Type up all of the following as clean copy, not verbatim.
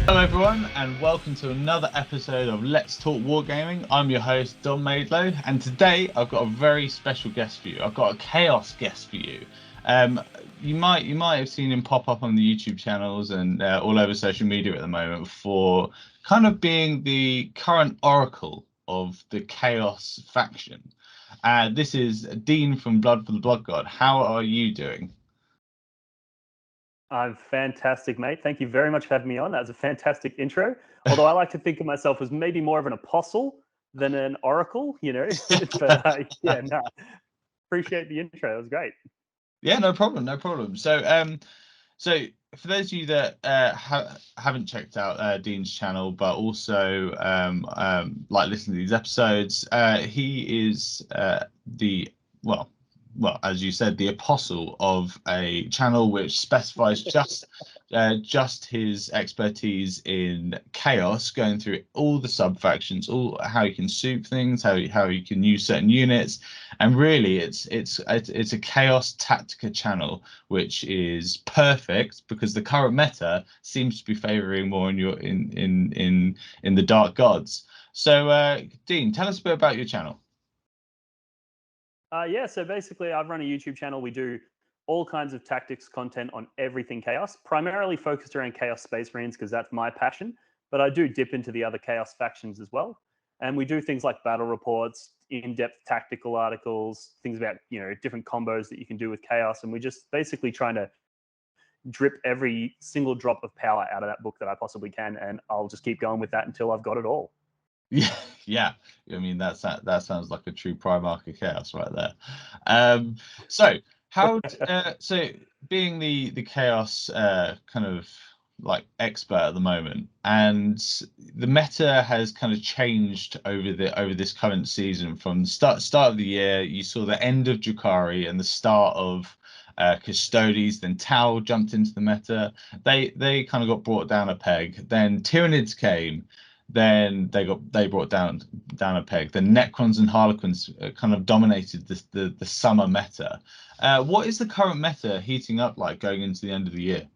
Hello everyone and welcome to another episode of Let's Talk Wargaming. I'm your host Don Maidlow, and today I've got a very special guest for you. I've got a chaos guest for you. You might have seen him pop up on the YouTube channels and all over social media at the moment for kind of being the current oracle of the chaos faction. This is Dean from Blood for the Blood God. How are you doing? I'm fantastic, mate. Thank you very much for having me on. That was a fantastic intro. Although I like to think of myself as maybe more of an apostle than an oracle, you know. But yeah, no, appreciate the intro. That was great. Yeah, no problem, no problem. So for those of you that haven't checked out Dean's channel, but also like listen to these episodes, he is the well, as you said, the apostle of a channel which specifies just his expertise in chaos, going through all the sub factions, all how you can soup things, how you can use certain units, and really it's a chaos tactica channel, which is perfect because the current meta seems to be favoring more in the dark gods. So Dean, tell us a bit about your channel. Yeah, so basically I've run a YouTube channel. We do all kinds of tactics content on everything chaos, primarily focused around Chaos Space Marines because that's my passion, but I do dip into the other chaos factions as well. And we do things like battle reports, in-depth tactical articles, things about, you know, different combos that you can do with chaos. And we just basically trying to drip every single drop of power out of that book that I possibly can. And I'll just keep going with that until I've got it all. Yeah. I mean that sounds like a true Primarch of Chaos right there. So being the Chaos kind of like expert at the moment, and the meta has kind of changed over this current season. From the start of the year, you saw the end of Drukhari and the start of Custodes. Then Tau jumped into the meta. They kind of got brought down a peg. Then Tyranids came. Then they brought down a peg. The Necrons and Harlequins kind of dominated the summer meta. What is the current meta heating up like going into the end of the year?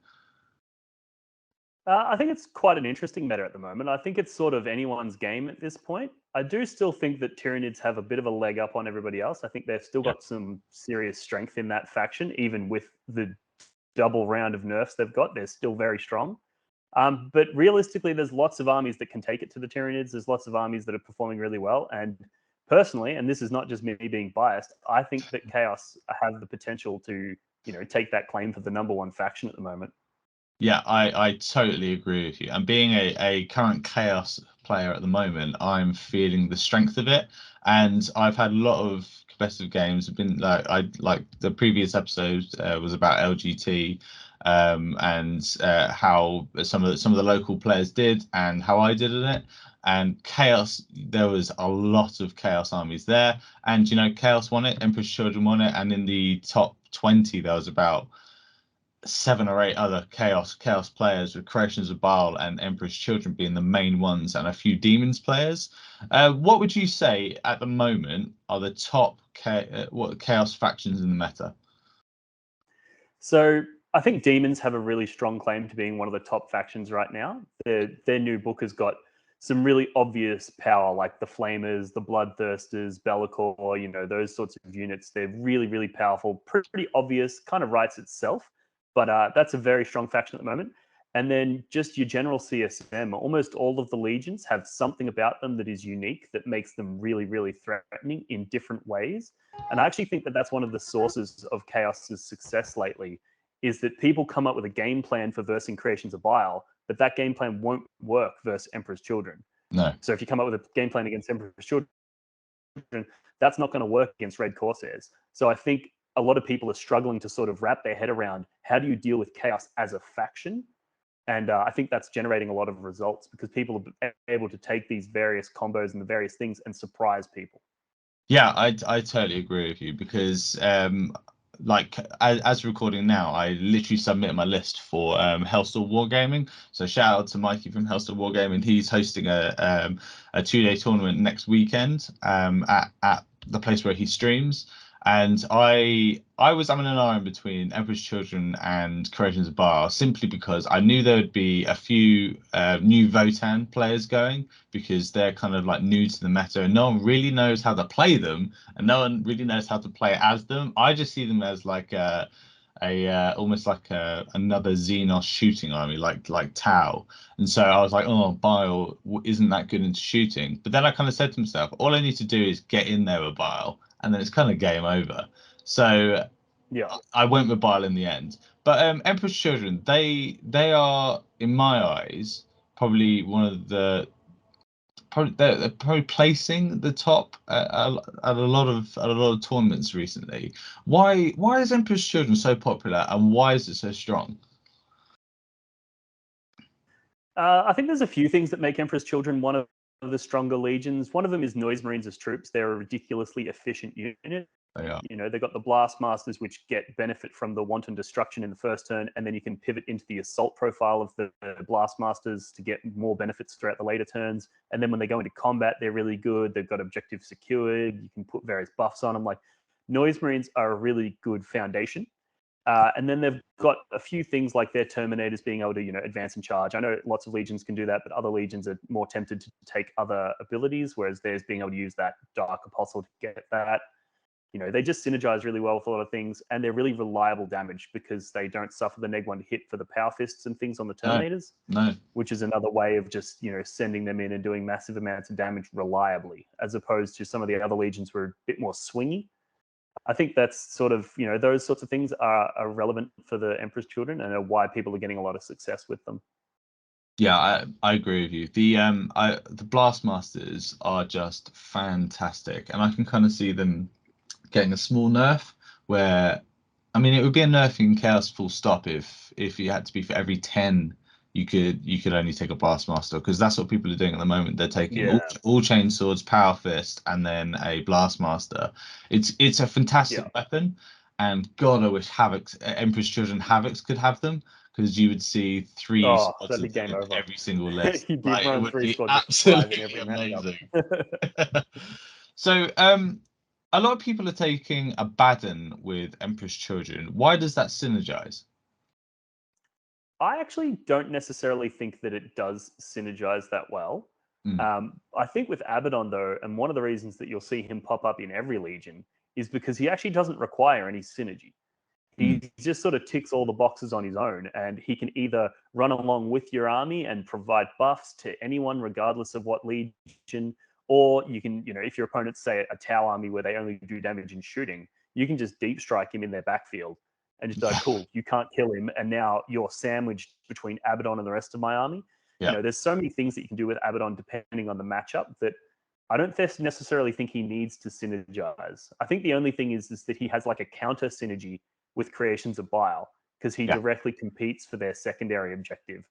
I think it's quite an interesting meta at the moment. I think it's sort of anyone's game at this point. I do still think that Tyranids have a bit of a leg up on everybody else. I think they've still got some serious strength in that faction, even with the double round of nerfs they've got. They're still very strong. But realistically, there's lots of armies that can take it to the Tyranids. There's lots of armies that are performing really well. And personally, and this is not just me being biased, I think that Chaos has the potential to, you know, take that claim for the #1 faction at the moment. Yeah, I totally agree with you. And being a current Chaos player at the moment, I'm feeling the strength of it. And I've had a lot of competitive games. Have been like the previous episode was about LGT, and how some of the local players did and how I did in it. And Chaos, there was a lot of Chaos armies there, and you know, Chaos won it, Emperor's Children won it, and in the top 20 there was about 7 or 8 other chaos players, with Creations of Baal and Emperor's Children being the main ones, and a few Demons players. What would you say at the moment are the top chaos factions in the meta? So I think Demons have a really strong claim to being one of the top factions right now. Their new book has got some really obvious power, like the Flamers, the Bloodthirsters, Be'lakor, you know, those sorts of units. They're really, really powerful, pretty obvious, kind of writes itself. But that's a very strong faction at the moment. And then just your general CSM, almost all of the legions have something about them that is unique that makes them really, really threatening in different ways. And I actually think that that's one of the sources of Chaos's success lately, is that people come up with a game plan for versing Creations of Bile, but that game plan won't work versus Emperor's Children. No. So if you come up with a game plan against Emperor's Children, that's not going to work against Red Corsairs. So I think a lot of people are struggling to sort of wrap their head around how do you deal with Chaos as a faction. And I think that's generating a lot of results because people are able to take these various combos and the various things and surprise people. Yeah, I totally agree with you because like as recording now, I literally submitted my list for Hellstorm Wargaming. So shout out to Mikey from Hellstorm Wargaming. He's hosting a 2-day tournament next weekend at the place where he streams. And I was having an iron between Emperor's Children and Creations of Bar simply because I knew there would be a few new Votan players going because they're kind of like new to the meta and no one really knows how to play them and no one really knows how to play as them. I just see them as like a almost like another Xenos shooting army like Tau. And so I was like, oh, Bile isn't that good into shooting. But then I kind of said to myself, all I need to do is get in there with Bile, and then it's kind of game over. So Yeah. I went with Bile in the end. But Emperor's Children, they are, in my eyes, probably one of the probably they're probably placing the top at a lot of tournaments recently. Why is Emperor's Children so popular, and why is it so strong? I think there's a few things that make Emperor's Children one of the stronger legions. One of them is Noise Marines as troops. They're a ridiculously efficient unit. They are. You know, they've got the Blast Masters, which get benefit from the Wanton Destruction in the first turn, and then you can pivot into the assault profile of the Blast Masters to get more benefits throughout the later turns. And then when they go into combat, they're really good. They've got objective secured. You can put various buffs on them. Like, Noise Marines are a really good foundation. And then they've got a few things like their Terminators being able to, you know, advance and charge. I know lots of legions can do that, but other legions are more tempted to take other abilities, whereas theirs being able to use that Dark Apostle to get that. You know, they just synergize really well with a lot of things, and they're really reliable damage because they don't suffer the neg 1 hit for the power fists and things on the Terminators, No. which is another way of just, you know, sending them in and doing massive amounts of damage reliably, as opposed to some of the other legions were a bit more swingy. I think that's sort of, you know, those sorts of things are relevant for the Emperor's Children and are why people are getting a lot of success with them. Yeah, I agree with you. The Blastmasters are just fantastic, and I can kind of see them getting a small nerf where, I mean, it would be a nerf in Chaos full stop if you had to be for every 10 you could only take a Blastmaster, because that's what people are doing at the moment. They're taking Yeah. all chain swords, power fist, and then a Blastmaster. It's a fantastic Yeah. weapon, and God, I wish Havoc's Emperor's Children Havocs could have them, because you would see three Oh, squads that'd be of them game in over. every single list. You did Like, it run would 3 be squads of 5 in absolutely every matchup. amazing. So, a lot of people are taking Abaddon with Emperor's Children. Why does that synergize? I actually don't necessarily think that it does synergize that well. Mm, I think with Abaddon, though, and one of the reasons that you'll see him pop up in every Legion is because he actually doesn't require any synergy. mm, He just sort of ticks all the boxes on his own, and he can either run along with your army and provide buffs to anyone, regardless of what legion, or you can, you know, if your opponent's, say, a Tau army where they only do damage in shooting, you can just deep strike him in their backfield and just be like, cool, you can't kill him, and now you're sandwiched between Abaddon and the rest of my army. You yeah, know, there's so many things that you can do with Abaddon depending on the matchup that I don't necessarily think he needs to synergize. I think the only thing is that he has like a counter synergy with Creations of Bile because he yeah, directly competes for their secondary objective.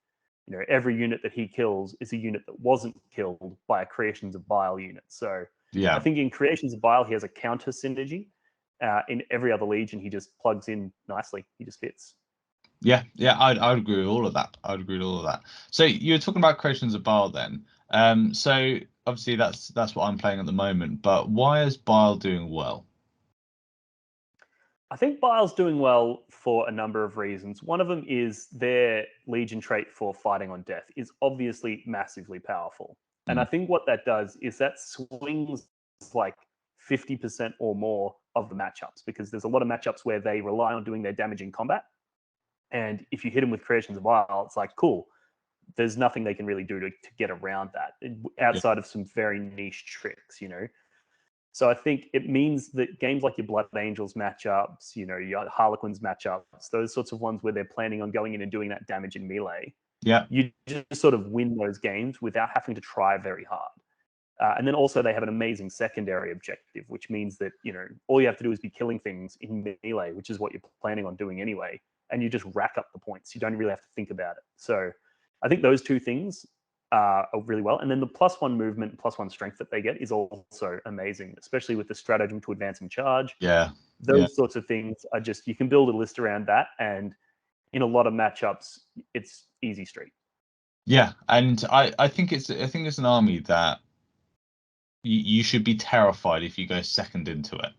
You know, every unit that he kills is a unit that wasn't killed by a Creations of Bile unit. So I yeah, think in Creations of Bile, he has a counter synergy. In every other legion, he just plugs in nicely. He just fits. yeah. I'd agree with all of that. I'd agree with all of that. So you were talking about Creations of Bile then. So obviously that's what I'm playing at the moment. But why is Bile doing well? I think Bile's doing well for a number of reasons. One of them is their Legion trait for fighting on death is obviously massively powerful. And I Mm, think what that does is that swings like 50% or more of the matchups because there's a lot of matchups where they rely on doing their damage in combat. And if you hit them with Creations of Bile, it's like, cool, there's nothing they can really do to get around that yeah, outside of some very niche tricks, you know? So I think it means that games like your Blood Angels matchups, you know, your Harlequins matchups, those sorts of ones where they're planning on going in and doing that damage in melee, yeah, you just sort of win those games without having to try very hard. And then also they have an amazing secondary objective, which means that, you know, all you have to do is be killing things in melee, which is what you're planning on doing anyway, and you just rack up the points. You don't really have to think about it. So I think those two things are really well. And then the +1 movement, +1 strength that they get is also amazing, especially with the stratagem to advance and charge. yeah, yeah. Those sorts of things are just, you can build a list around that. And in a lot of matchups, it's easy street. Yeah, and I think it's an army that you should be terrified if you go second into it.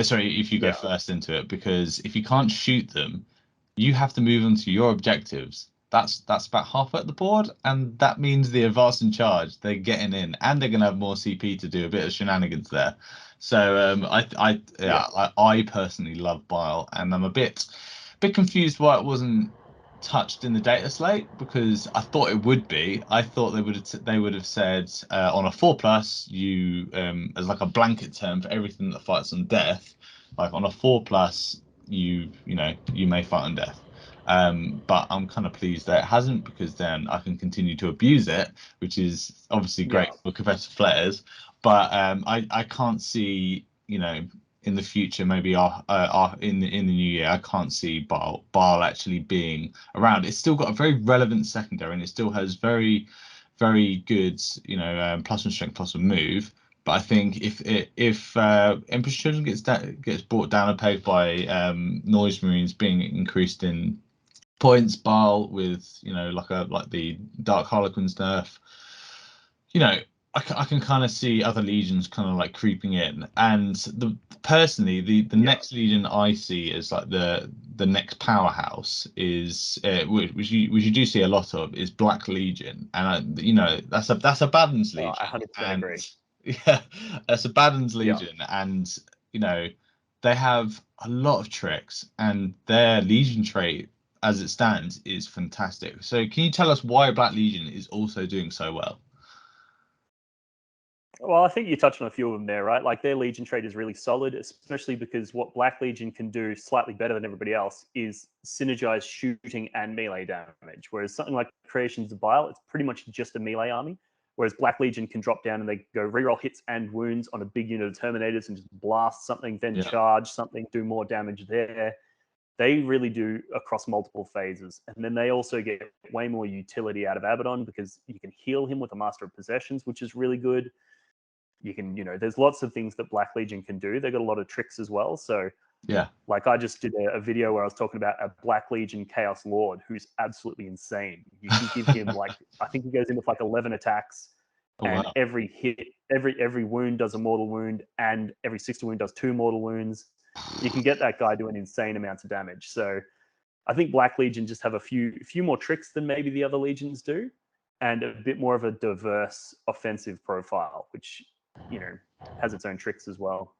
Sorry, if you go Yeah. first into it, because if you can't shoot them, you have to move on to your objectives. That's about half at the board, and that means the advanced charge, they're getting in, and they're going to have more CP to do a bit of shenanigans there. So Yeah. I personally love Bile, and I'm a bit confused why it wasn't touched in the data slate, because I thought it would be. I thought they would have said on a 4+, you as like a blanket term for everything that fights on death, like on a 4+, you may fight on death. But I'm kind of pleased that it hasn't, because then I can continue to abuse it, which is obviously great Yeah. for competitive players. But I can't see, in the future, maybe in the new year, I can't see Bile actually being around. It's still got a very relevant secondary, and it still has very, very good, +1 strength, +1 move. But I think if Emperor's Children gets brought down a peg by Noise Marines being increased in points, Bile with like the Dark Harlequins nerf, you know, I can kind of see other legions kind of like creeping in, and personally the next legion I see as like the next powerhouse is which you do see a lot of, is Black Legion, and that's a Baden's Oh, I Legion, 100% and agree. yeah, that's a Baden's Yeah. Legion, and you know they have a lot of tricks, and their Legion trait as it stands is fantastic. So can you tell us why Black Legion is also doing so well? Well, I think you touched on a few of them there, right? Like their Legion trait is really solid, especially because what Black Legion can do slightly better than everybody else is synergize shooting and melee damage. Whereas something like Creations of Bile, it's pretty much just a melee army. Whereas Black Legion can drop down and they go reroll hits and wounds on a big unit of Terminators and just blast something, then Yeah. charge something, do more damage there. They really do across multiple phases. And then they also get way more utility out of Abaddon because you can heal him with a Master of Possessions, which is really good. You can, there's lots of things that Black Legion can do. They've got a lot of tricks as well. So, Yeah. like, I just did a video where I was talking about a Black Legion Chaos Lord who's absolutely insane. You can give him like, I think he goes in with like 11 attacks, Oh and wow. every hit, every wound does a mortal wound, and every 60 wound does 2 mortal wounds. You can get that guy doing insane amounts of damage. So I think Black Legion just have a few more tricks than maybe the other legions do, and a bit more of a diverse offensive profile, which has its own tricks as well.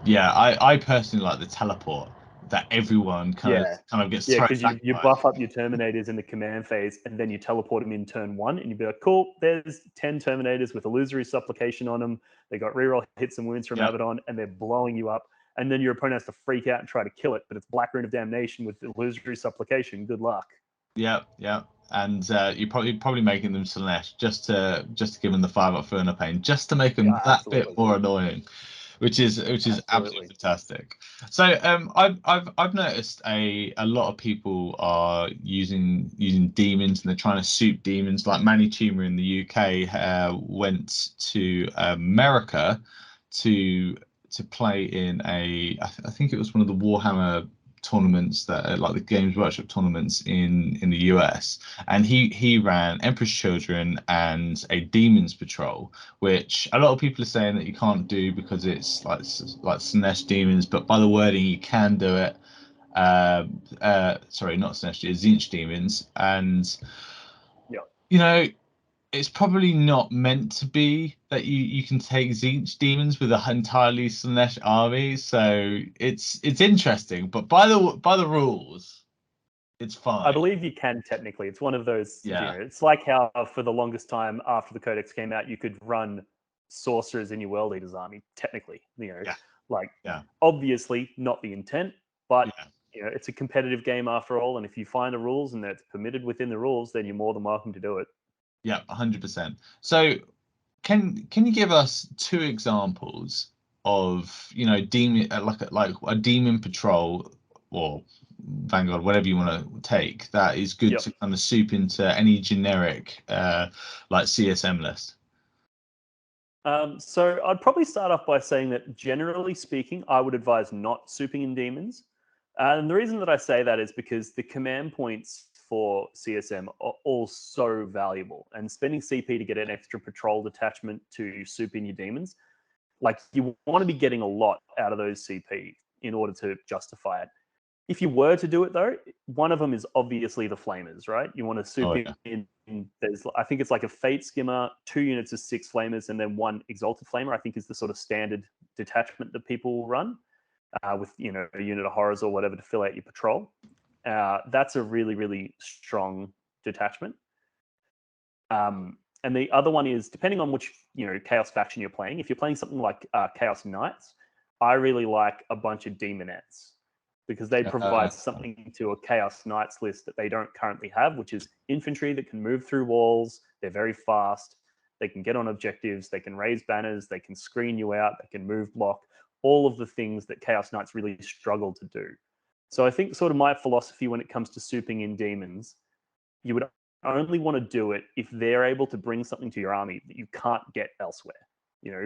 Yeah, I personally like the teleport, that everyone Yeah, kind of gets yeah, thrown because back you by. buff up your Terminators in the command phase, and then you teleport them in turn 1, and you'd be like, cool, there's 10 Terminators with illusory supplication on them. They got reroll hits and wounds from Yeah, Abaddon, and they're blowing you up. And then your opponent has to freak out and try to kill it, but it's Black Rune of Damnation with illusory supplication. Good luck. yeah, yeah. And you're probably making them Slanesh just to give them the 5-up Furnace Pain, just to make them Yeah, that bit absolutely. more annoying, which is absolutely Absolutely. fantastic. So I've noticed a lot of people are using demons, and they're trying to soup demons. Like Manny Tumor in the UK went to America to play in I think it was one of the Warhammer tournaments, that like the Games Workshop tournaments in the US, and he ran Emperor's Children and a Demons Patrol, which a lot of people are saying that you can't do because it's like Slanesh demons, but by the wording you can do it. Sorry, not Slanesh, it's Zinch demons, and Yeah. you know it's probably not meant to be that you can take Zinch demons with an entirely Slanesh army. So it's interesting, but by the rules, it's I fine. believe you can technically. It's one of those, Yeah, it's like how for the longest time after the Codex came out, you could run sorcerers in your World Eaters army, technically. yeah, Like yeah, obviously not the intent, but yeah, it's a competitive game after all. And if you find the rules and that's permitted within the rules, then you're more than welcome to do it. yeah, 100%. So can you give us two examples of demon, like a demon patrol or Vanguard, whatever you want to take, that is good Yep. to kind of soup into any generic like CSM list? So I'd probably start off by saying that generally speaking, I would advise not souping in demons. And the reason that I say that is because the command points for CSM are all so valuable, and spending CP to get an extra patrol detachment to soup in your demons, like you want to be getting a lot out of those CP in order to justify it. If you were to do it though, one of them is obviously the flamers, right? You want to soup in. There's, I think it's like a Fate Skimmer, 2 units of 6 flamers, and then 1 Exalted Flamer. I think is the sort of standard detachment that people run with, you know, a unit of horrors or whatever to fill out your patrol. That's a really, really strong detachment. And the other one is, depending on which, you know, Chaos faction you're playing, if you're playing something like Chaos Knights, I really like a bunch of Demonettes, because they provide something to a Chaos Knights list that they don't currently have, which is infantry that can move through walls. They're very fast. They can get on objectives. They can raise banners. They can screen you out. They can move block. All of the things that Chaos Knights really struggle to do. So I think sort of my philosophy when it comes to souping in demons, you would only want to do it if they're able to bring something to your army that you can't get elsewhere. You know,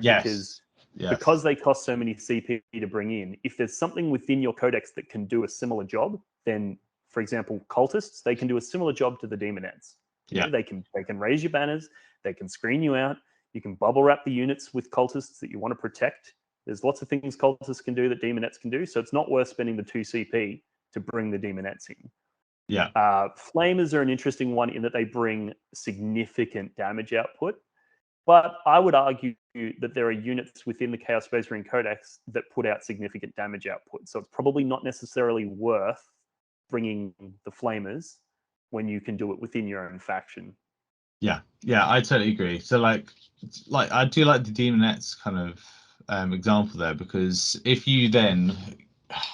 because they cost so many CP to bring in, if there's something within your codex that can do a similar job, then, for example, cultists, they can do a similar job to the demonettes. You know, they can raise your banners, they can screen you out, you can bubble wrap the units with cultists that you want to protect. There's lots of things cultists can do that demonettes can do, so it's not worth spending the 2 CP to bring the demonettes in. Flamers are an interesting one in that they bring significant damage output. But I would argue that there are units within the Chaos Space Marine Codex that put out significant damage output. So it's probably not necessarily worth bringing the Flamers when you can do it within your own faction. Yeah, I totally agree. So like I do like the Demonettes kind of example there, because if you then,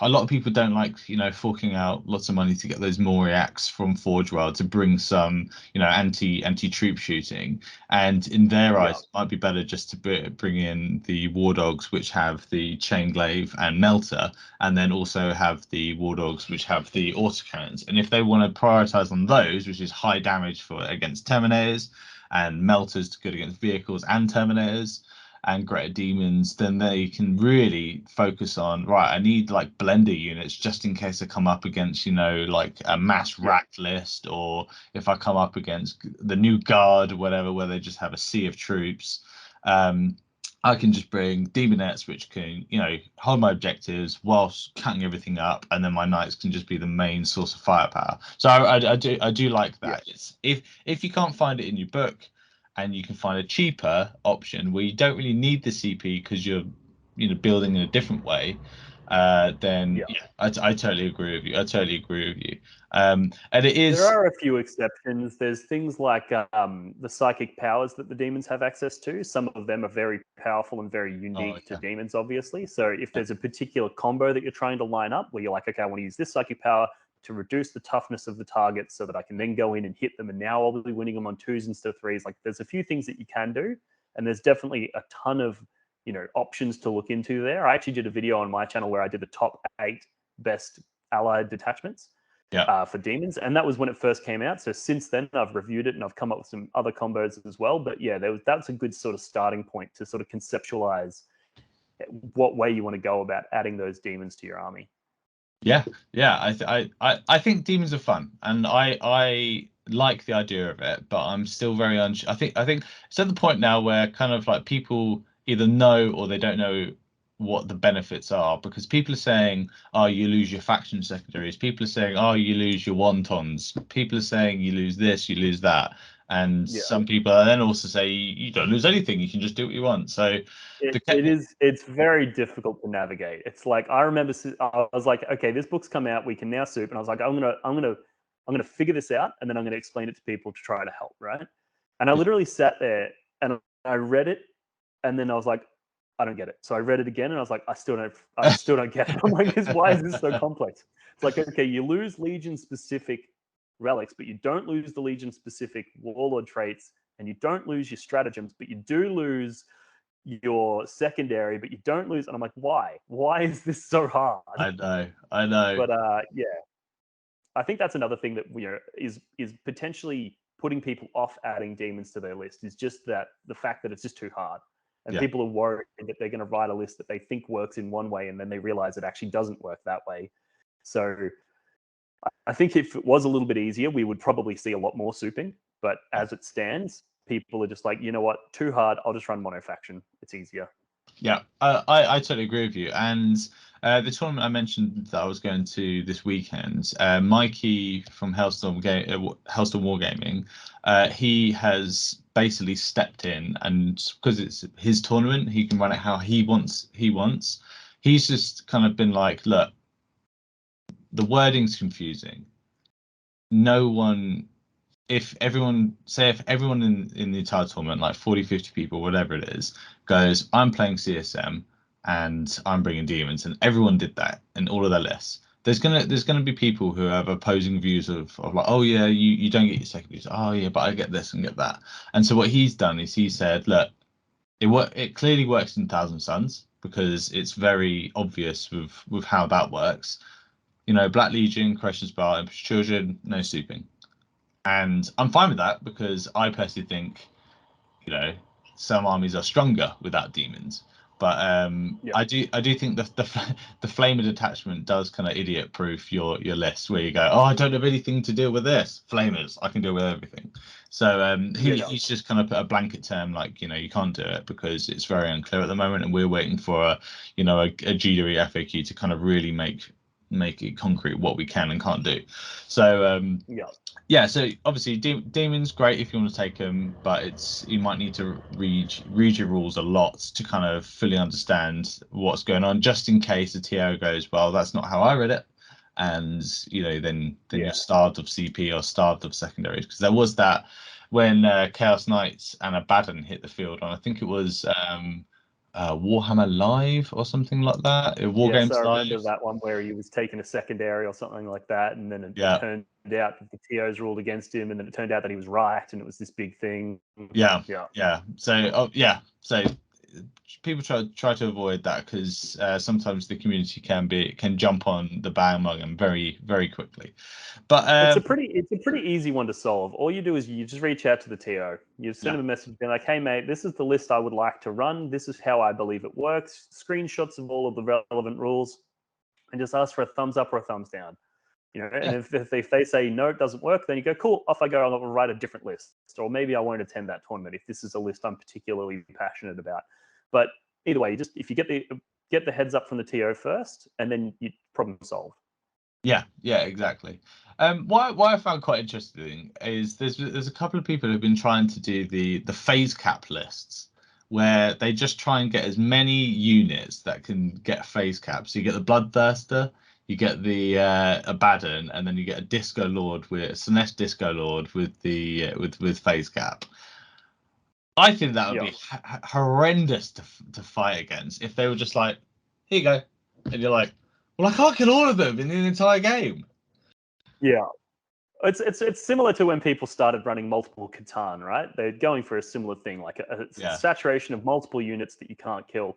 a lot of people don't like, you know, forking out lots of money to get those Moriacs from Forge World to bring some, you know, anti troop shooting, and in their eyes it might be better just to bring in the War Dogs, which have the Chain Glaive and Melter, and then also have the War Dogs which have the autocannons. And if they want to prioritize on those, which is high damage for against Terminators, and Melters good against vehicles and Terminators, and Greater Demons, then they can really focus on, right, I need like blender units just in case I come up against, you know, like a mass rack list, or if I come up against the new guard or whatever, where they just have a sea of troops. I can just bring Demonettes, which can, you know, hold my objectives whilst cutting everything up, and then my knights can just be the main source of firepower. So I do like that. It's if you can't find it in your book, and you can find a cheaper option where you don't really need the CP because you're, you know, building in a different way, then I totally agree with you. And it is. There are a few exceptions. There's things like the psychic powers that the demons have access to. Some of them are very powerful and very unique to demons, obviously. So if there's a particular combo that you're trying to line up where you're like, okay, I want to use this psychic power to reduce the toughness of the target so that I can then go in and hit them, and now I'll be winning them on 2s instead of 3s. Like, there's a few things that you can do, and there's definitely a ton of, you know, options to look into there. I actually did a video on my channel where I did the top 8 best allied detachments for demons, and that was when it first came out. So since then I've reviewed it and I've come up with some other combos as well. But yeah, that's a good sort of starting point to sort of conceptualize what way you want to go about adding those demons to your army. I think demons are fun, and I like the idea of it, but I'm still very unsure. I think it's at the point now where kind of like people either know or they don't know what the benefits are, because people are saying, oh, you lose your faction secondaries, people are saying, oh, you lose your wontons, people are saying you lose this, you lose that, and some people are then also say you don't lose anything, you can just do what you want. So it's very difficult to navigate. It's like, I remember I was like, okay, this book's come out, we can now soup, and I was like, I'm gonna figure this out, and then I'm gonna explain it to people to try to help, right? And I literally sat there and I read it, and then I was like, I don't get it. So I read it again, and I was like, I still don't get it. I'm like, why is this so complex? It's like, okay, you lose Legion specific relics, but you don't lose the Legion specific warlord traits, and you don't lose your stratagems, but you do lose your secondary, but you don't lose. And I'm like, why? Why is this so hard? I know. But yeah, I think that's another thing that, you know, is potentially putting people off adding demons to their list, is just that the fact that it's just too hard. And people are worried that they're going to write a list that they think works in one way, and then they realize it actually doesn't work that way. So I think if it was a little bit easier, we would probably see a lot more souping. But as it stands, people are just like, you know what, too hard, I'll just run monofaction. It's easier. Yeah, I totally agree with you. And the tournament I mentioned that I was going to this weekend, Mikey from Hellstorm Wargaming, he has basically stepped in, and because it's his tournament, he can run it how he wants. He's just kind of been like, look, the wording's confusing. No one if everyone in the entire tournament, like 40, 50 people, whatever it is, goes, I'm playing CSM and I'm bringing demons, and everyone did that in all of their lists, there's gonna be people who have opposing views of like, oh yeah, you don't get your secondaries, oh yeah, but I get this and get that. And so what he's done is he said, look, it clearly works in Thousand Suns because it's very obvious with how that works. Black Legion, Corrections Bar, Emperor's Children, no souping. And I'm fine with that because I personally think, you know, some armies are stronger without demons. But Yeah, I do think the flamer detachment does kind of idiot proof your list where you go, oh, I don't have anything to deal with this. Flamers, I can deal with everything. So yeah, he's just kind of put a blanket term like, you can't do it because it's very unclear at the moment, and we're waiting for a GWE FAQ to kind of really make it concrete what we can and can't do. So yeah. yeah, so obviously demons great if you want to take them, but you might need to read your rules a lot to kind of fully understand what's going on, just in case the TO goes, well, that's not how I read it, and then you're Yeah. starved of CP or starved of secondaries, because there was that when Chaos Knights and Abaddon hit the field, and I think it was Warhammer Live or something like that, War Yes, I Games Live. remember that one where he was taking a secondary or something like that, and then it Yeah, turned out that the TOs ruled against him, and then it turned out that he was right, and it was this big thing. yeah, Yeah, yeah. So so people try to avoid that because sometimes the community can jump on the bandwagon very very quickly. But it's a pretty easy one to solve. All you do is you just reach out to the TO. You send yeah, him a message, being like, "Hey, mate, this is the list I would like to run. This is how I believe it works. Screenshots of all of the relevant rules, and just ask for a thumbs up or a thumbs down." And yeah, if they say no, it doesn't work, then you go, cool, off I go. I'll write a different list, or maybe I won't attend that tournament if this is a list I'm particularly passionate about. But either way, if you get the heads up from the TO first, and then you problem solved. yeah, exactly. Why I found quite interesting is there's a couple of people who've been trying to do the phase cap lists where they just try and get as many units that can get phase caps. So you get the Bloodthirster, you get the Abaddon, and then you get a Disco Lord with Sinesh Disco Lord with the with phase cap. I think that would Yeah, be horrendous to fight against if they were just like, here you go, and you're like, well, I can't kill all of them in the entire game. yeah. It's similar to when people started running multiple Catan, right? They're going for a similar thing, like a Yeah, saturation of multiple units that you can't kill.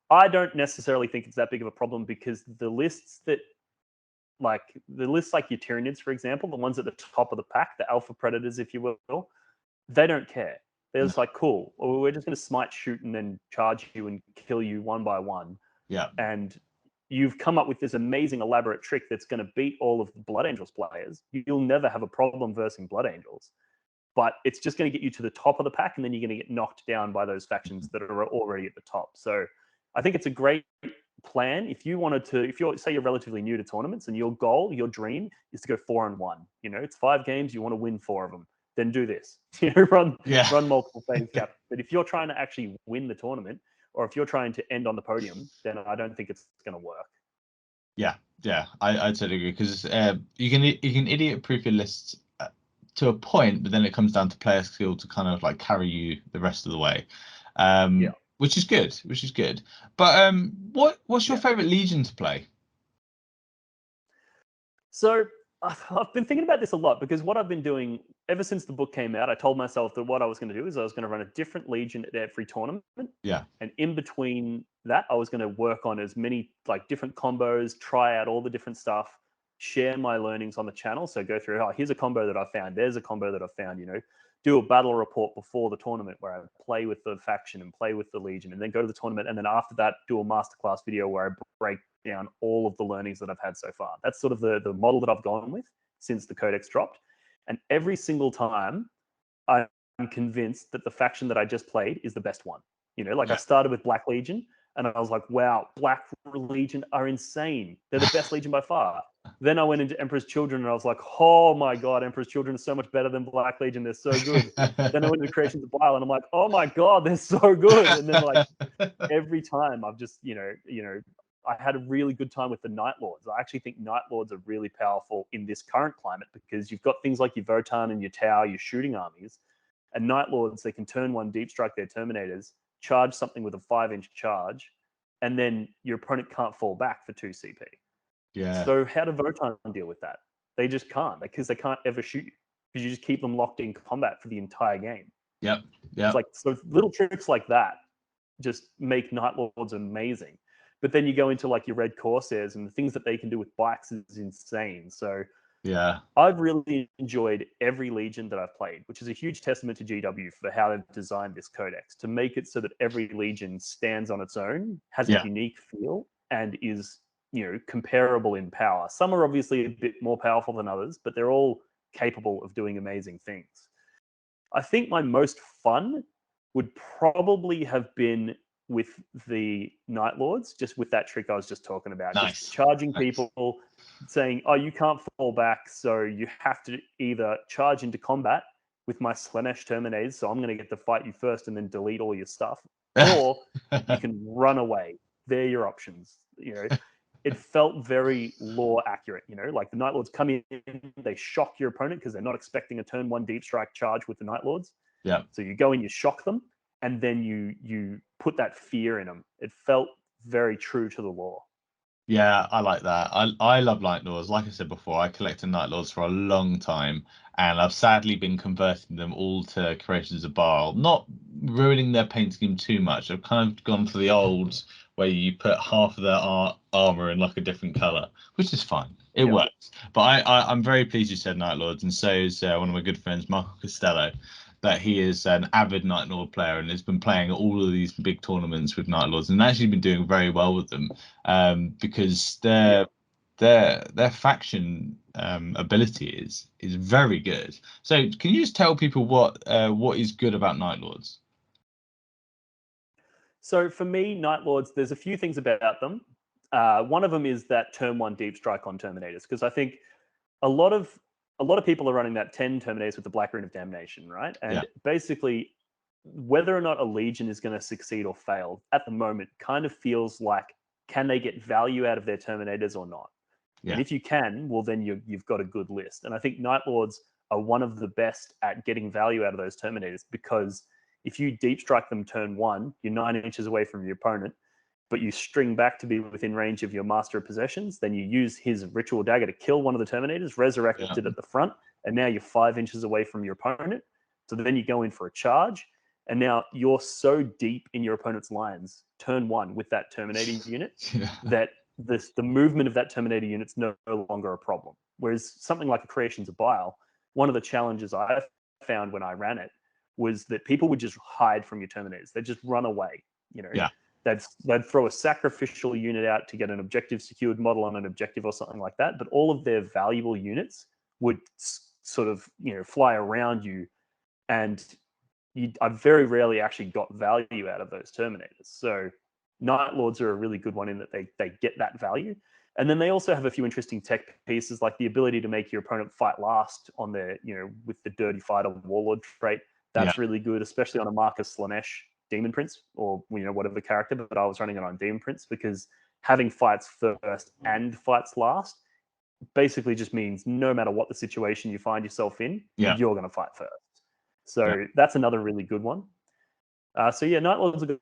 I don't necessarily think it's that big of a problem because the lists like your Tyranids, for example, the ones at the top of the pack, the alpha predators, if you will, they don't care. They're no, just like, cool, well, we're just going to smite, shoot, and then charge you and kill you one by one. yeah, And you've come up with this amazing, elaborate trick that's going to beat all of the Blood Angels players. You'll never have a problem versing Blood Angels, but it's just going to get you to the top of the pack, and then you're going to get knocked down by those factions that are already at the top. So I think it's a great plan if you're say you're relatively new to tournaments and your goal, your dream is to go 4-1. It's 5 games, you want to win 4 of them, then do this. Run yeah, multiple phase cap. But if you're trying to actually win the tournament, or if you're trying to end on the podium, then I don't think it's going to work. yeah, yeah. I totally agree because you can idiot proof your lists to a point, but then it comes down to player skill to kind of like carry you the rest of the way, Yeah, which is good, which is good. But what's your yeah. favorite Legion to play? So I've been thinking about this a lot because what I've been doing ever since the book came out, I told myself that what I was going to do is I was going to run a different Legion at every tournament. Yeah, And in between that, I was going to work on as many like different combos, try out all the different stuff, share my learnings on the channel. So go through, oh, here's a combo that I found. There's a combo that I found, do a battle report before the tournament where I play with the faction and play with the Legion, and then go to the tournament. And then after that, do a masterclass video where I break down all of the learnings that I've had so far. That's sort of the model that I've gone with since the Codex dropped. And every single time, I'm convinced that the faction that I just played is the best one. Like I yeah, started with Black Legion. And I was like, wow, Black Legion are insane. They're the best Legion by far. Then I went into Emperor's Children and I was like, oh my God, Emperor's Children are so much better than Black Legion. They're so good. Then I went into Creations of Bile and I'm like, oh my God, they're so good. And then like every time I've just, I had a really good time with the Night Lords. I actually think Night Lords are really powerful in this current climate because you've got things like your Votann and your Tau, your shooting armies. And Night Lords, they can turn one, deep strike their Terminators, charge something with a 5-inch charge, and then your opponent can't fall back for 2 CP. Yeah. So how do Votann deal with that? They just can't, because they can't ever shoot you because you just keep them locked in combat for the entire game. Yep. It's like, so little tricks like that just make Night Lords amazing. But then you go into like your Red Corsairs and the things that they can do with bikes is insane. So yeah, I've really enjoyed every Legion that I've played, which is a huge testament to GW for how they've designed this codex to make it so that every Legion stands on its own, has a unique feel, and is, comparable in power. Some are obviously a bit more powerful than others, but they're all capable of doing amazing things. I think my most fun would probably have been with the Night Lords, just with that trick I was just talking about. Nice. Just charging people, saying, oh, you can't fall back, so you have to either charge into combat with my Slanesh Terminators, so I'm going to get to fight you first and then delete all your stuff, or you can run away. They're your options. It felt very lore accurate, like the Night Lords come in, they shock your opponent because they're not expecting a turn 1 deep strike charge with the Night Lords. Yeah. So you go in, you shock them, and then you put that fear in them. It felt very true to the lore. Yeah, I like that. I love Night Lords. Like I said before, I collected Night Lords for a long time, and I've sadly been converting them all to Creations of Bile, not ruining their paint scheme too much. I've kind of gone for the old where you put half of their armor in like a different color, which is fine. It works. But I'm very pleased you said Night Lords, and so is one of my good friends, Marco Costello, that he is an avid Night Lord player and has been playing all of these big tournaments with Night Lords and actually been doing very well with them, because their faction ability is very good. So can you just tell people what is good about Night Lords? So for me, Night Lords, there's a few things about them. One of them is that turn 1 deep strike on Terminators, because I think a lot of people are running that 10 Terminators with the Black Rune of Damnation, right? And basically, whether or not a Legion is going to succeed or fail at the moment kind of feels like, can they get value out of their Terminators or not? And if you can, well, then you've got a good list. And I think Night Lords are one of the best at getting value out of those Terminators, because if you deep strike them turn 1, you're 9 inches away from your opponent, but you string back to be within range of your Master of Possessions, then you use his Ritual Dagger to kill one of the Terminators, resurrect it at the front, and now you're 5 inches away from your opponent. So then you go in for a charge, and now you're so deep in your opponent's lines, turn 1 with that Terminator unit, that the movement of that Terminator unit's no longer a problem. Whereas something like a Creations of Bile, one of the challenges I found when I ran it was that people would just hide from your Terminators. They'd just run away, They'd throw a sacrificial unit out to get an objective secured model on an objective or something like that. But all of their valuable units would sort of, fly around you. And I very rarely actually got value out of those Terminators. So Night Lords are a really good one in that they get that value. And then they also have a few interesting tech pieces, like the ability to make your opponent fight last on their, with the Dirty Fighter Warlord trait. That's really good, especially on a Marcus Slanesh Demon Prince, or whatever character, but I was running it on Demon Prince, because having fights first and fights last basically just means no matter what the situation you find yourself in, you're going to fight first. So that's another really good one. Night Lords have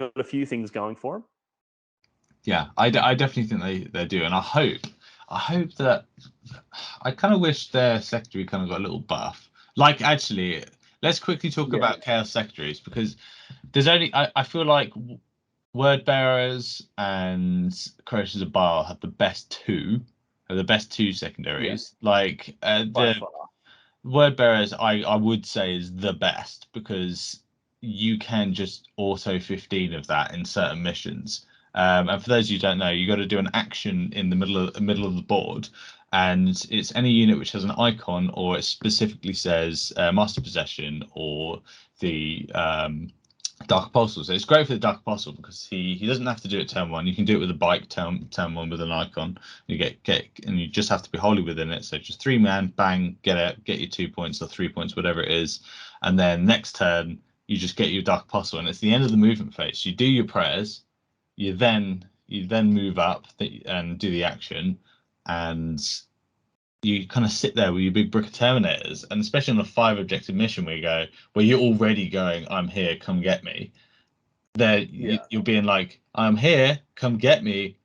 got a few things going for them. Yeah, I definitely think they do, and I hope that I kind of wish their secretary kind of got a little buff. Like, actually, let's quickly talk about Chaos Secretaries, because there's only I feel like Word Bearers and Creations of Bile have the best two secondaries. Like the Word Bearers, I would say is the best, because you can just auto 15 of that in certain missions. And for those of you who don't know, you got to do an action in the middle of the board, and it's any unit which has an icon, or it specifically says Master Possession, or the Dark Apostle. So it's great for the Dark Apostle because he doesn't have to do it turn one. You can do it with a bike turn one with an icon. You get and you just have to be wholly within it. So just 3-man, bang, get your 2 points or 3 points, whatever it is, and then next turn you just get your Dark Apostle, and it's the end of the movement phase. You do your prayers, you then move up and do the action, and you kind of sit there with your big brick of terminators, and especially on a 5 objective mission where you're already going, I'm here, come get me. There you're being like, I'm here, come get me,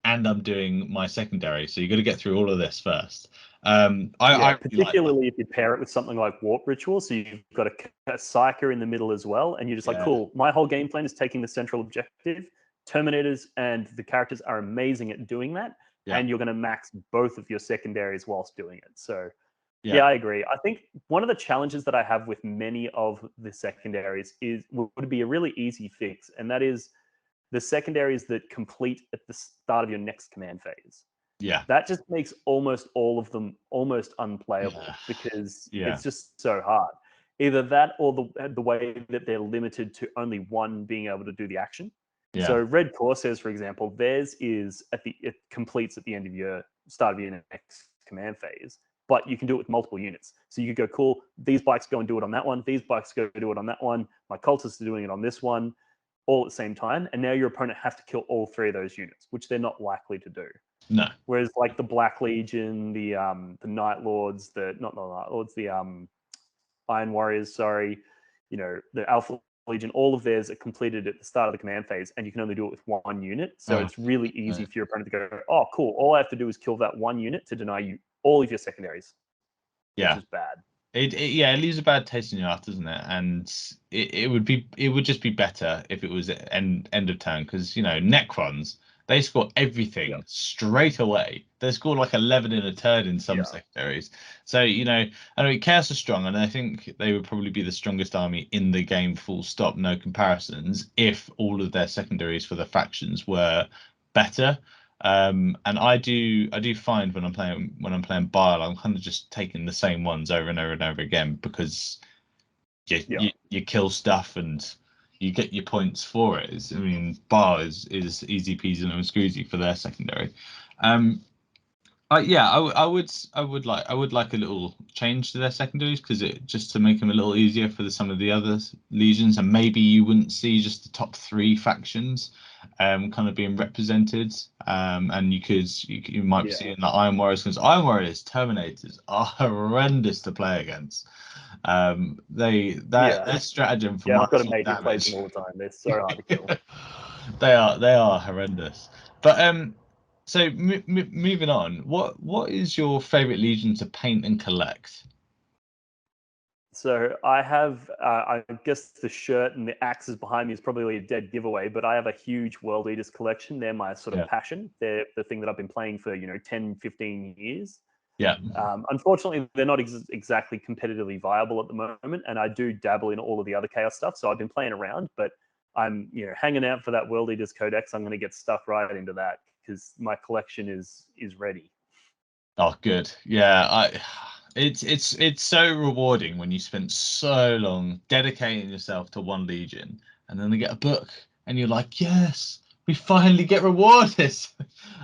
and I'm doing my secondary. So you got to get through all of this first. I really particularly like if you pair it with something like Warp Ritual, so you've got a Psyker in the middle as well, and you're just like, cool, my whole game plan is taking the central objective. Terminators and the characters are amazing at doing that, and you're going to max both of your secondaries whilst doing it. So yeah, I agree. I think one of the challenges that I have with many of the secondaries would be a really easy fix, and that is the secondaries that complete at the start of your next command phase. Yeah. That just makes almost all of them almost unplayable because it's just so hard. Either that or the way that they're limited to only one being able to do the action. So Red Corsairs, for example, theirs is it completes at the end of your start of your next command phase, but you can do it with multiple units. So you could go, cool, these bikes go and do it on that one, these bikes go do it on that one, my cultists are doing it on this one, all at the same time, and now your opponent has to kill all 3 of those units, which they're not likely to do. No. Whereas like the Black Legion, the Night Lords, the Iron Warriors, sorry, the Alpha Legion, all of theirs are completed at the start of the command phase, and you can only do it with 1 unit. So it's really easy for your opponent to go, oh, cool, all I have to do is kill that 1 unit to deny you all of your secondaries. Which is bad. It leaves a bad taste in your mouth, doesn't it? And it would just be better if it was end of turn, because Necrons, they score everything straight away. They score like 11 in a turn in some secondaries. So I mean, Chaos are strong, and I think they would probably be the strongest army in the game, full stop, no comparisons, if all of their secondaries for the factions were better. And I do find when I'm playing Bile, I'm kind of just taking the same ones over and over and over again, because you kill stuff and you get your points for it. I mean, Bile is easy peasy and squeezy for their secondary. I would like a little change to their secondaries, because just to make them a little easier for some of the other legions, and maybe you wouldn't see just the top 3 factions kind of being represented, and you might be seeing the Iron Warriors, because Iron Warriors Terminators are horrendous to play against. Their stratagem for I've got a mate who plays them all the time. They're so hard to kill. They are horrendous. But so moving on, what is your favorite legion to paint and collect? So I have, I guess the shirt and the axes behind me is probably a dead giveaway, but I have a huge World Eaters collection. They're my sort of passion. They're the thing that I've been playing for 10, 15 years. Unfortunately, they're not exactly competitively viable at the moment, and I do dabble in all of the other Chaos stuff. So I've been playing around, but I'm hanging out for that World Eaters Codex. I'm going to get stuck right into that because my collection is ready. Oh, good. Yeah, it's so rewarding when you spend so long dedicating yourself to one legion, and then they get a book, and you're like, yes, we finally get rewarded,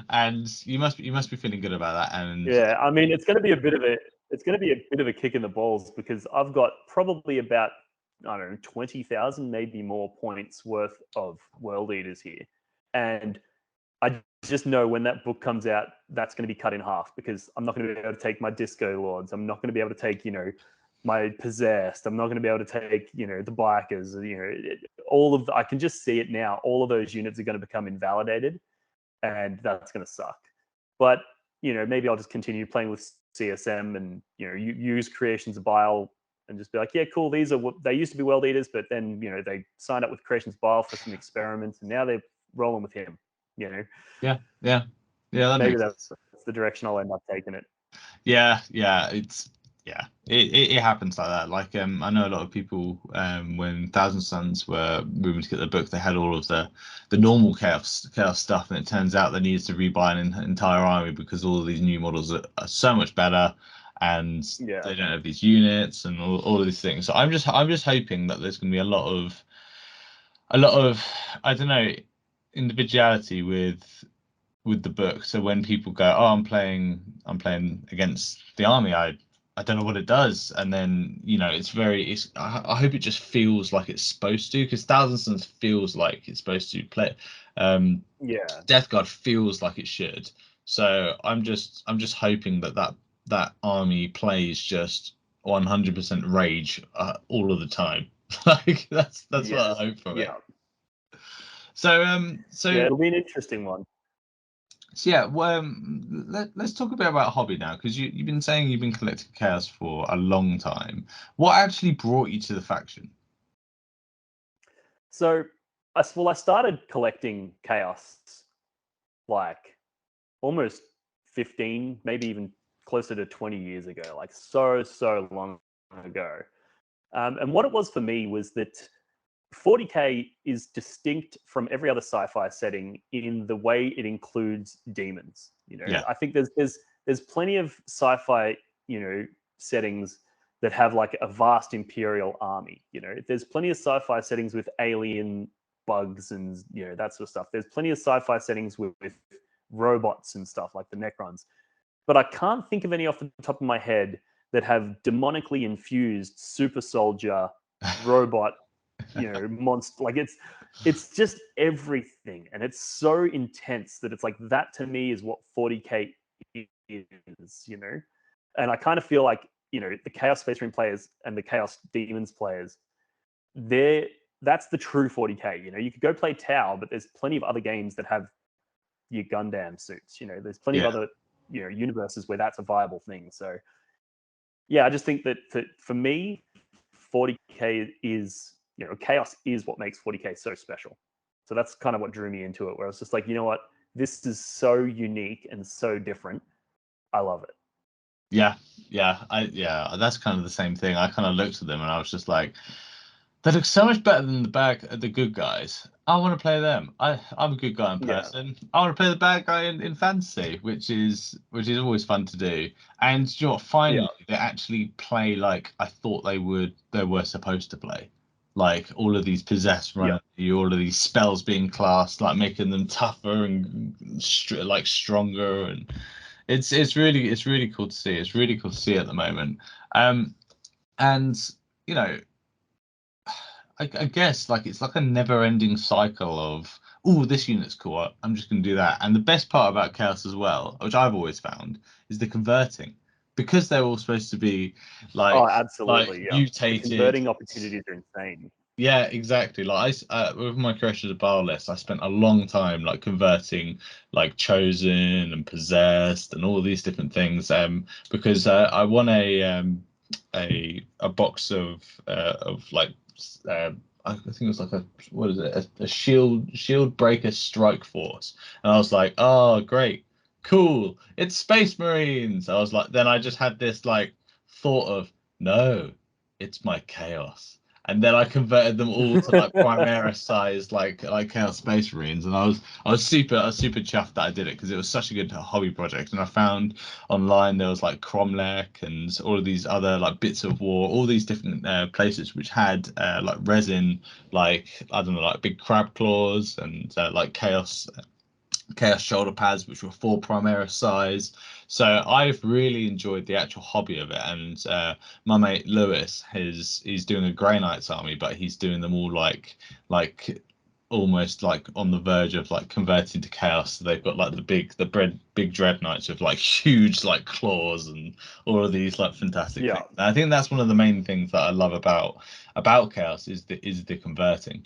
and you must be feeling good about that. And yeah, I mean, it's going to be a bit of a kick in the balls, because I've got probably about, I don't know, 20,000, maybe more points worth of World Eaters here, and I just know when that book comes out, that's going to be cut in half, because I'm not going to be able to take my Disco Lords. I'm not going to be able to take, my Possessed. I'm not going to be able to take, the Bikers. I can just see it now. All of those units are going to become invalidated, and that's going to suck. But, maybe I'll just continue playing with CSM and, use Creations of Bile and just be like, yeah, cool. They used to be World Eaters, but then, they signed up with Creations of Bile for some experiments, and now they're rolling with him. Yeah, maybe that's the direction I'll end up taking it. It happens like that. Like I know a lot of people, when Thousand Suns were moving to get the book, they had all of the normal chaos stuff, and it turns out they needed to rebuy an entire army, because all of these new models are so much better, and they don't have these units and all of these things. So I'm just hoping that there's going to be a lot of a lot of, I don't know, individuality with the book. So when people go, "Oh, I'm playing against the army," I don't know what it does, and then it's I hope it just feels like it's supposed to, because Thousand Sons feels like it's supposed to play. Yeah. Death Guard feels like it should. So I'm just hoping that army plays just 100% rage all of the time. Like that's what I Yes. hope from it. Yeah. So It'll be an interesting one. so yeah, well, let's talk a bit about hobby now, because you've been saying you've been collecting chaos for a long time. What actually brought you to the faction? So, I started collecting chaos like almost 15, maybe even closer to 20 years ago, like so long ago. And what it was for me was that 40k is distinct from every other sci-fi setting in the way it includes demons. Yeah, I think there's plenty of sci-fi, settings that have like a vast imperial army. There's plenty of sci-fi settings with alien bugs and that sort of stuff. There's plenty of sci-fi settings with robots and stuff like the Necrons. But I can't think of any off the top of my head that have demonically infused super soldier robot monster. Like it's just everything, and it's so intense that it's like that to me is what 40k is. And I kind of feel like the Chaos Space Marine players and the Chaos Demons players, they're that's the true 40k. You could go play Tau, but there's plenty of other games that have your Gundam suits. There's plenty of yeah, other universes where that's a viable thing. So yeah, I just think that for me, 40k is chaos is what makes 40k so special. So that's kind of what drew me into it, where I was just like, you know what, this is so unique and so different. I love it. yeah, yeah. That's kind of the same thing. I kind of looked at them and I was just like, they look so much better than the good guys. I want to play them. I'm a good guy in Yeah, person. I want to play the bad guy in fantasy, which is always fun to do. And yeah, finally they actually play like I thought they were supposed to play. Like all of these possessed yeah. running at you, all of these spells being cast, like making them tougher and like stronger, and it's really cool to see. It's really cool to see at the moment. And you know I guess like it's like a never-ending cycle of, oh, this unit's cool. I'm just going to do that. And the best part about Chaos as well, which I've always found, is the converting, because they're all supposed to be Oh, like absolutely. Yeah, the mutated. converting opportunities are insane. Yeah, exactly. With my creation of bar list, I spent a long time like converting like chosen and possessed and all these different things. Because I won a box of like I think it was like a, what is it, a shield breaker strike force, and I was like, oh great, cool, it's Space Marines. I was like, then I just had this like thought of, no, it's my chaos. And then I converted them all to like Primera size, like Chaos Space Marines, and I was super chuffed that I did it, because it was such a good hobby project. And I found online there was like Cromlech and all of these other like bits of war, all these different places which had like resin, like I don't know, like big crab claws, and like chaos shoulder pads, which were full Primera size. So I've really enjoyed the actual hobby of it. And my mate Lewis, he's doing a Grey Knights army, but he's doing them all like almost like on the verge of like converting to chaos. So they've got like big dread knights with like huge like claws and all of these like fantastic Yeah, things. And I think that's one of the main things that I love about chaos is the converting.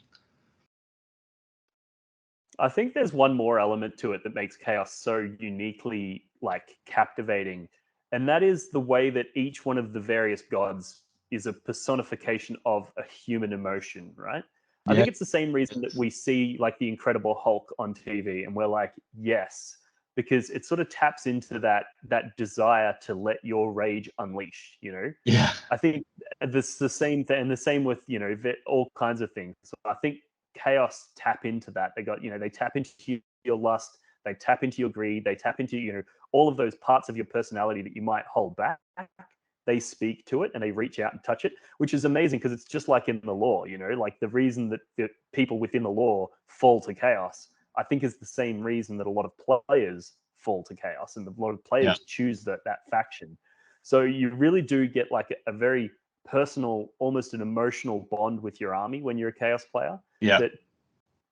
I think there's one more element to it that makes chaos so uniquely like captivating, and that is the way that each one of the various gods is a personification of a human emotion, right? I Yeah, think it's the same reason that we see like the Incredible Hulk on TV and we're like, yes, because it sort of taps into that desire to let your rage unleash. yeah, I think this the same thing, and the same with all kinds of things. So I think chaos tap into that. They tap into your lust, they tap into your greed, they tap into all of those parts of your personality that you might hold back, they speak to it and they reach out and touch it, which is amazing because it's just like in the lore, you know, like the reason that the people within the lore fall to chaos, I think is the same reason that a lot of players fall to chaos and a lot of players choose that faction. So you really do get like a very personal, almost an emotional bond with your army when you're a chaos player that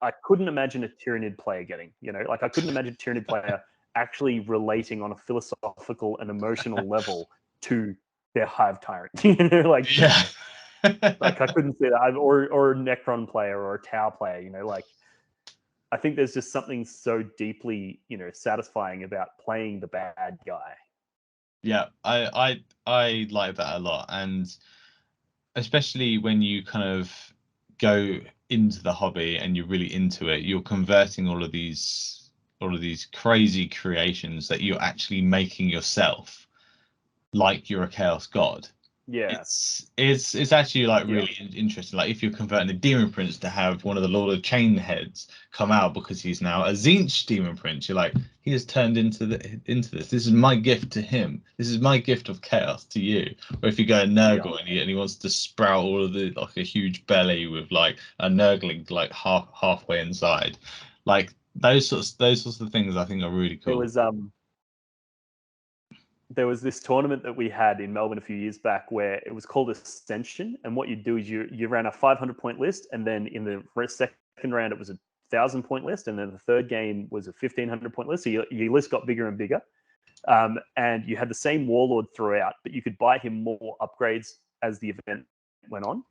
I couldn't imagine a Tyranid player getting, you know, like I couldn't imagine a Tyranid player actually relating on a philosophical and emotional level to their Hive Tyrant, you know, like I couldn't see that, or a Necron player or a Tau player, you know, like I think there's just something so deeply, you know, satisfying about playing the bad guy. Yeah, I like that a lot, and especially when you kind of go into the hobby and you're really into it, you're converting all of these crazy creations that you're actually making yourself, like you're a chaos god. Yeah, It's actually like really interesting. Like if you're converting a demon prince to have one of the Lord of Chain heads come out because he's now a Tzeentch demon prince, you're like, he has turned into this. This is my gift to him. This is my gift of chaos to you. Or if you go Nurgle and he wants to sprout all of the like a huge belly with like a Nurgling like halfway inside, like those sorts of things I think are really cool. There was this tournament that we had in Melbourne a few years back where it was called Ascension, and what you do is you ran a 500-point list, and then in the second round it was a 1,000-point list, and then the third game was a 1,500-point list. So your list got bigger and bigger, and you had the same warlord throughout, but you could buy him more upgrades as the event went on.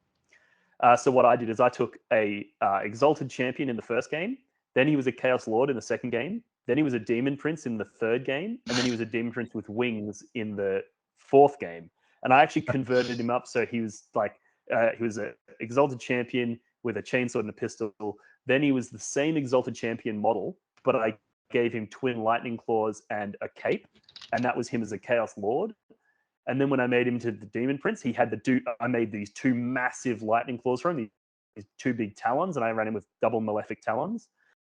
So what I did is I took a Exalted Champion in the first game, then he was a Chaos Lord in the second game, then he was a Demon Prince in the third game, and then he was a Demon Prince with wings in the fourth game. And I actually converted him up so he was like he was an Exalted Champion with a chainsword and a pistol. Then he was the same Exalted Champion model, but I gave him twin lightning claws and a cape, and that was him as a Chaos Lord. And then when I made him to the Demon Prince, he had I made these two massive lightning claws for him, these two big talons, and I ran him with double malefic talons.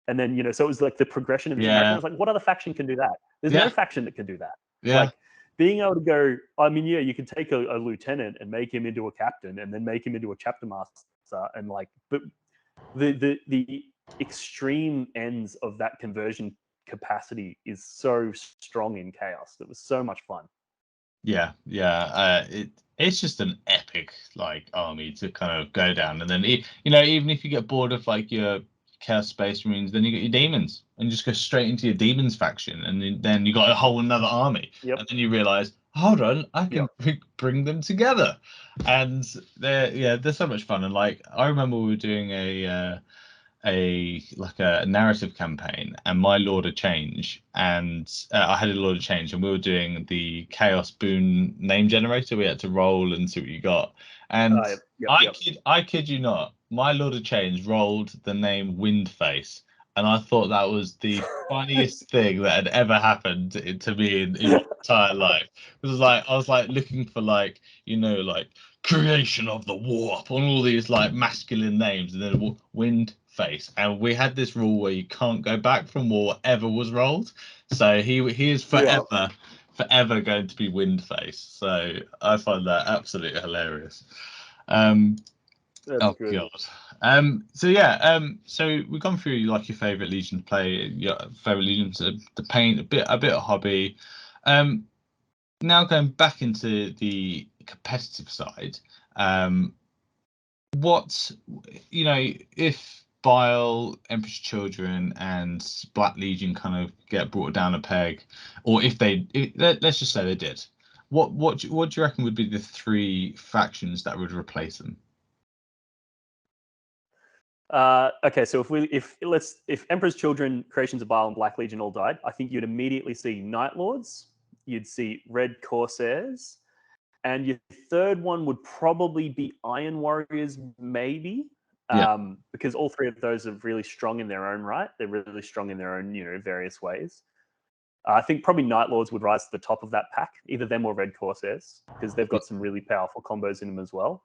And then, you know, so it was like the progression of his character. I was like, what other faction can do that? There's no faction that can do that. Like being able to go, I mean, yeah, you can take a lieutenant and make him into a captain and then make him into a chapter master. And like, but the extreme ends of that conversion capacity is so strong in Chaos. It was so much fun. It's just an epic like army to kind of go down, and then you know, even if you get bored of like your Chaos Space Marines, then you get your demons and just go straight into your demons faction, and then you got a whole another army, and then you realize, hold on, I can bring them together, and they're so much fun. And like I remember we were doing a narrative campaign, and my Lord of Change, and I had a Lord of Change, and we were doing the Chaos Boon name generator. We had to roll and see what you got, and I kid you not, my Lord of Change rolled the name Windface, and I thought that was the funniest thing that had ever happened to me in my entire life. It was like I was like looking for like, you know, like creation of the warp on all these like masculine names, and then Wind Face, and we had this rule where you can't go back from whatever was rolled, so he is forever going to be Windface. So I find that absolutely hilarious. That's good. God. So we've gone through like your favorite Legion to play, your favorite Legion to paint, a bit of hobby. Now going back into the competitive side, what, you know, if Bile, Emperor's Children, and Black Legion kind of get brought down a peg, or let's just say they did, what do you reckon would be the three factions that would replace them? Okay, so if Emperor's Children, Creations of Bile, and Black Legion all died, I think you'd immediately see Night Lords, you'd see Red Corsairs, and your third one would probably be Iron Warriors, maybe, because all three of those are really strong in their own right. They're really strong in their own, you know, various ways. I think probably Night Lords would rise to the top of that pack, either them or Red Corsairs, because they've got some really powerful combos in them as well.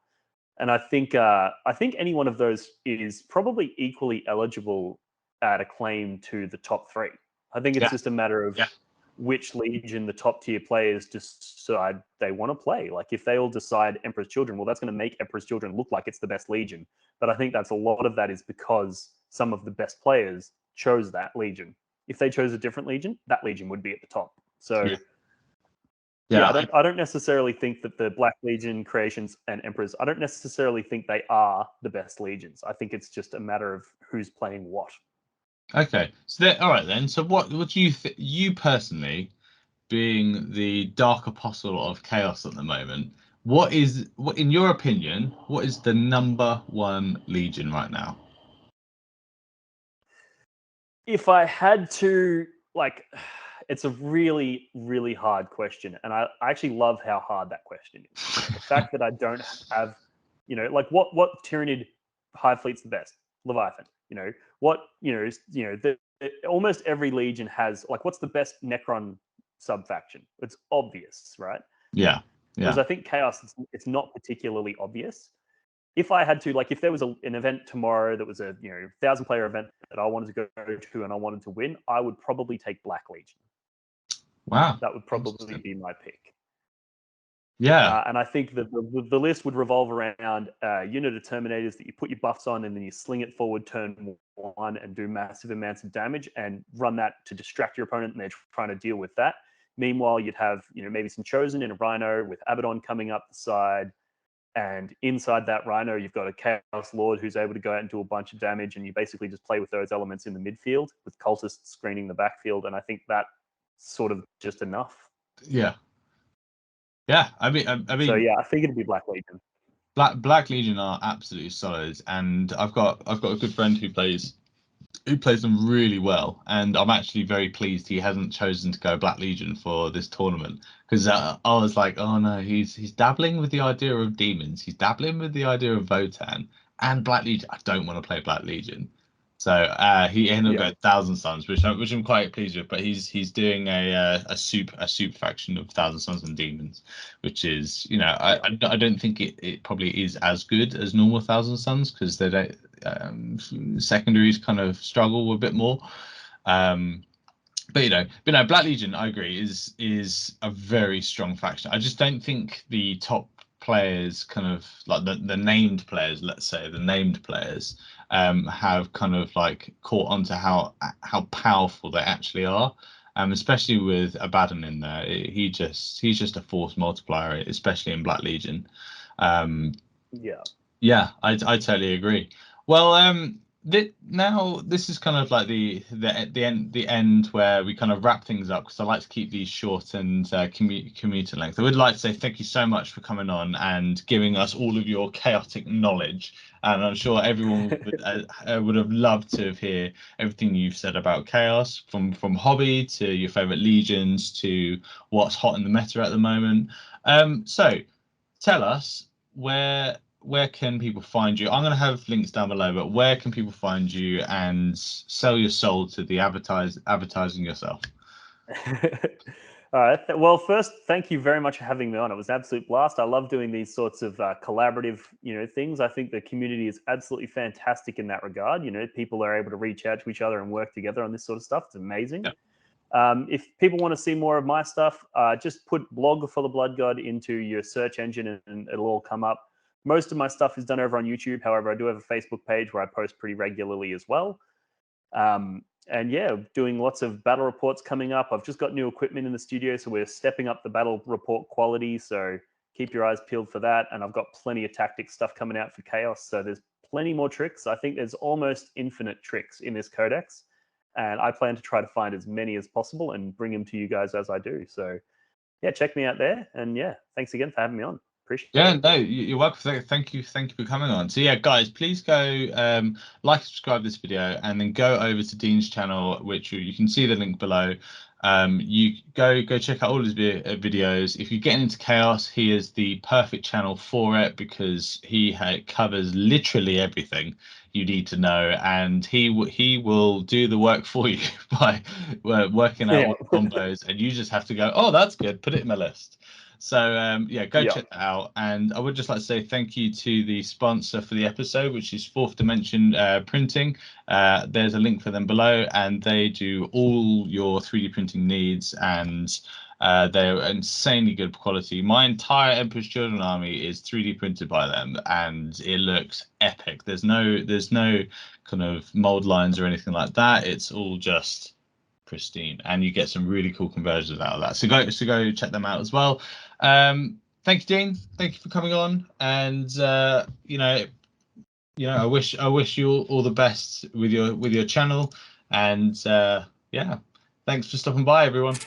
And I think any one of those is probably equally eligible at a claim to the top three. I think it's just a matter of which Legion the top tier players decide they want to play. Like if they all decide Emperor's Children, well, that's going to make Emperor's Children look like it's the best Legion. But I think that's a lot of that is because some of the best players chose that Legion. If they chose a different Legion, that Legion would be at the top. So yeah, I don't necessarily think that the Black Legion creations and Emperors, I don't necessarily think they are the best Legions. I think it's just a matter of who's playing what. Okay, so all right then. So what do you you personally, being the Dark Apostle of Chaos at the moment, what in your opinion, what is the #1 Legion right now? If I had to, like, it's a really, really hard question. And I actually love how hard that question is. The fact that I don't have, like what Tyranid Hive Fleet's the best? Leviathan. Almost every Legion has, like, what's the best Necron sub-faction? It's obvious, right? Yeah. Whereas I think Chaos, it's not particularly obvious. If I had to, like, if there was an event tomorrow that was a 1,000-player event that I wanted to go to and I wanted to win, I would probably take Black Legion. Wow, that would probably be my pick. Yeah, and I think that the list would revolve around unit of Terminators that you put your buffs on and then you sling it forward turn 1 and do massive amounts of damage and run that to distract your opponent, and they're trying to deal with that. Meanwhile, you'd have maybe some Chosen in a Rhino with Abaddon coming up the side. And inside that Rhino, you've got a Chaos Lord who's able to go out and do a bunch of damage, and you basically just play with those elements in the midfield with Cultists screening the backfield, and I think that's sort of just enough. Yeah. I mean, so yeah, I think it'd be Black Legion. Black Legion are absolutely solid, and I've got a good friend who plays them really well, and I'm actually very pleased he hasn't chosen to go Black Legion for this tournament, because I was like, oh no, he's dabbling with the idea of demons, he's dabbling with the idea of Votann and Black Legion. I don't want to play Black Legion, so he ended up going Thousand Suns, which I'm quite pleased with. But he's doing a super faction of Thousand Suns and Demons, which is I don't think it probably is as good as normal Thousand Suns, because they don't secondaries kind of struggle a bit more. But Black Legion, I agree, is a very strong faction. I just don't think the top players, kind of like the named players, let's say the named players, have kind of like caught onto how powerful they actually are. Especially with Abaddon in there, he's just a force multiplier, especially in Black Legion. Yeah, I totally agree. Well, now this is kind of like the end where we kind of wrap things up, because I like to keep these short and commuter length. I would like to say thank you so much for coming on and giving us all of your chaotic knowledge, and I'm sure everyone would have loved to hear everything you've said about chaos, from hobby to your favorite legions to what's hot in the meta at the moment. So tell us, where can people find you? I'm going to have links down below, but where can people find you and sell your soul to the advertising yourself? All right. Well, first, thank you very much for having me on. It was an absolute blast. I love doing these sorts of collaborative, things. I think the community is absolutely fantastic in that regard. People are able to reach out to each other and work together on this sort of stuff. It's amazing. Yeah. If people want to see more of my stuff, just put blog for the Blood God into your search engine and it'll all come up. Most of my stuff is done over on YouTube. However, I do have a Facebook page where I post pretty regularly as well. And yeah, doing lots of battle reports coming up. I've just got new equipment in the studio, so we're stepping up the battle report quality. So keep your eyes peeled for that. And I've got plenty of tactics stuff coming out for Chaos. So there's plenty more tricks. I think there's almost infinite tricks in this codex. And I plan to try to find as many as possible and bring them to you guys as I do. So yeah, check me out there. And yeah, thanks again for having me on. No, you're welcome. Thank you for coming on. So yeah, guys, please go like and subscribe this video, and then go over to Dean's channel, which you can see the link below. You go check out all his videos. If you're getting into chaos, he is the perfect channel for it, because he covers literally everything you need to know, and he will do the work for you by working out all the combos, and you just have to go, oh, that's good, put it in my list. So yeah, go Yeah. check that out. And I would just like to say thank you to the sponsor for the episode, which is Fourth Dimension Printing. There's a link for them below, and they do all your 3D printing needs, and they're insanely good quality. My entire Emperor's Children army is 3D printed by them, and it looks epic. There's no kind of mold lines or anything like that. It's all just pristine, and you get some really cool conversions out of that. So go check them out as well. Thank you, Dean. Thank you for coming on, and I wish you all the best with your channel, and yeah, thanks for stopping by, everyone.